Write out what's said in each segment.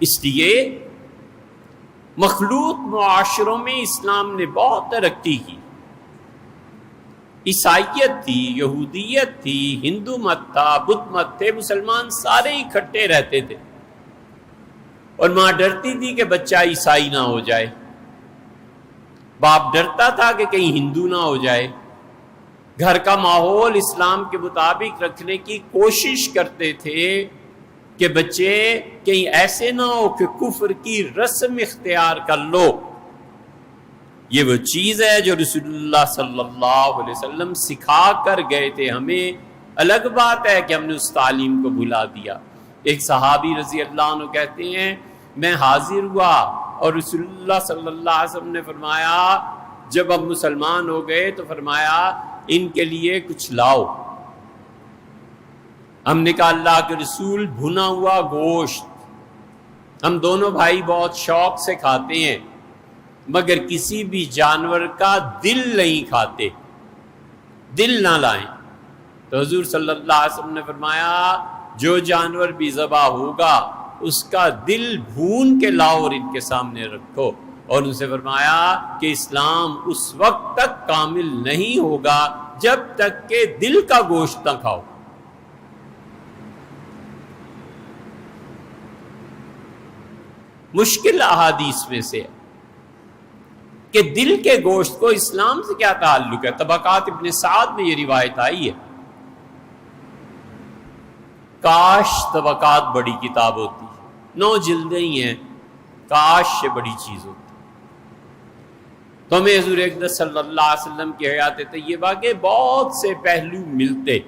اس لیے مخلوط معاشروں میں اسلام نے بہت ترقی کی. عیسائیت تھی، یہودیت تھی، ہندو مت تھا، بدھ مت تھے، مسلمان سارے اکٹھے رہتے تھے. اور ماں ڈرتی تھی کہ بچہ عیسائی نہ ہو جائے، باپ ڈرتا تھا کہ کہیں ہندو نہ ہو جائے. گھر کا ماحول اسلام کے مطابق رکھنے کی کوشش کرتے تھے کہ بچے کہیں ایسے نہ ہو کہ کفر کی رسم اختیار کر لو. یہ وہ چیز ہے جو رسول اللہ صلی اللہ علیہ وسلم سکھا کر گئے تھے ہمیں. الگ بات ہے کہ ہم نے اس تعلیم کو بھلا دیا. ایک صحابی رضی اللہ عنہ کہتے ہیں میں حاضر ہوا اور رسول اللہ صلی اللہ علیہ وسلم نے فرمایا، جب ہم مسلمان ہو گئے تو فرمایا ان کے لیے کچھ لاؤ. ہم نے کہا اللہ کے رسول بھنا ہوا گوشت. ہم دونوں بھائی بہت شوق سے کھاتے ہیں مگر کسی بھی جانور کا دل نہیں کھاتے، دل نہ لائیں. تو حضور صلی اللہ علیہ وسلم نے فرمایا جو جانور بھی ذبح ہوگا اس کا دل بھون کے لاؤ اور ان کے سامنے رکھو. اور ان سے فرمایا کہ اسلام اس وقت تک کامل نہیں ہوگا جب تک کہ دل کا گوشت نہ کھاؤ. مشکل احادیث میں سے کہ دل کے گوشت کو اسلام سے کیا تعلق ہے. طبقات ابن سعد میں یہ روایت آئی ہے. کاش طبقات بڑی کتاب ہوتی، 9 جلدیں ہی ہیں، کاش سے بڑی چیز ہوتی. تو ہمیں حضور اقدس صلی اللہ علیہ وسلم کی حیات طیبہ کے بہت سے پہلو ملتے.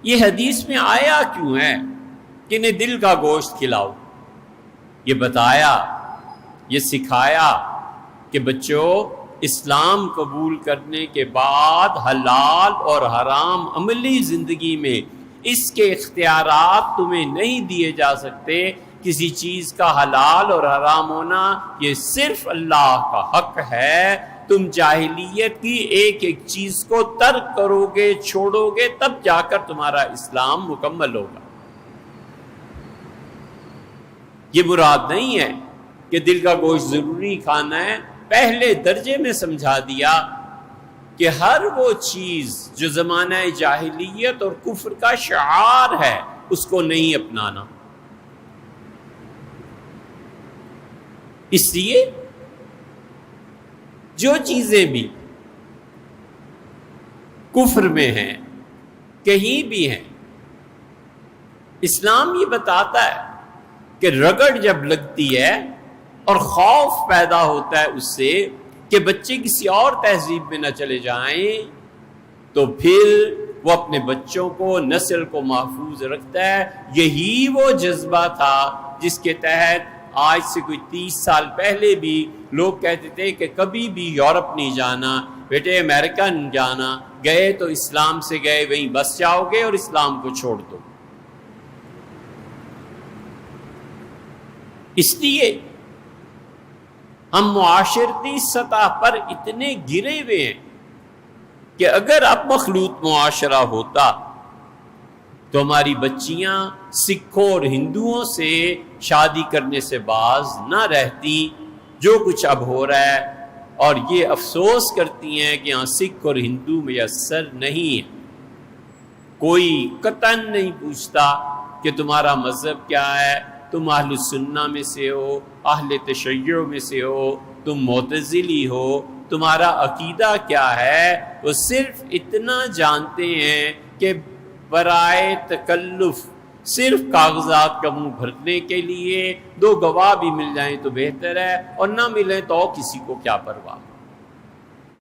یہ حدیث میں آیا کیوں ہے کہ انہیں دل کا گوشت کھلاؤ؟ یہ بتایا، یہ سکھایا کہ بچوں اسلام قبول کرنے کے بعد حلال اور حرام عملی زندگی میں اس کے اختیارات تمہیں نہیں دیے جا سکتے. کسی چیز کا حلال اور حرام ہونا یہ صرف اللہ کا حق ہے. تم جاہلیت کی ایک ایک چیز کو ترک کرو گے، چھوڑو گے، تب جا کر تمہارا اسلام مکمل ہوگا. یہ مراد نہیں ہے کہ دل کا گوشت ضروری کھانا ہے. پہلے درجے میں سمجھا دیا کہ ہر وہ چیز جو زمانہ جاہلیت اور کفر کا شعار ہے اس کو نہیں اپنانا. اس لیے جو چیزیں بھی کفر میں ہیں، کہیں بھی ہیں، اسلام یہ بتاتا ہے کہ رگڑ جب لگتی ہے اور خوف پیدا ہوتا ہے اس سے کہ بچے کسی اور تہذیب میں نہ چلے جائیں، تو پھر وہ اپنے بچوں کو، نسل کو محفوظ رکھتا ہے. یہی وہ جذبہ تھا جس کے تحت آج سے کوئی 30 سال پہلے بھی لوگ کہتے تھے کہ کبھی بھی یورپ نہیں جانا، بیٹے امریکہ نہیں جانا، گئے تو اسلام سے گئے، وہیں بس جاؤ گے اور اسلام کو چھوڑ دو. اس لیے ہم معاشرتی سطح پر اتنے گرے ہوئے ہیں کہ اگر اب مخلوط معاشرہ ہوتا تو ہماری بچیاں سکھوں اور ہندوؤں سے شادی کرنے سے باز نہ رہتی. جو کچھ اب ہو رہا ہے، اور یہ افسوس کرتی ہیں کہ یہاں سکھ اور ہندو میسر نہیں ہے. کوئی قطعاً نہیں پوچھتا کہ تمہارا مذہب کیا ہے، تم اہل سنہ میں سے ہو، اہل تشیع میں سے ہو، تم معتزلی ہو، تمہارا عقیدہ کیا ہے. وہ صرف اتنا جانتے ہیں کہ برائے تکلف، صرف کاغذات کا منہ بھرنے کے لیے 2 گواہ بھی مل جائیں تو بہتر ہے، اور نہ ملیں تو کسی کو کیا پرواہ.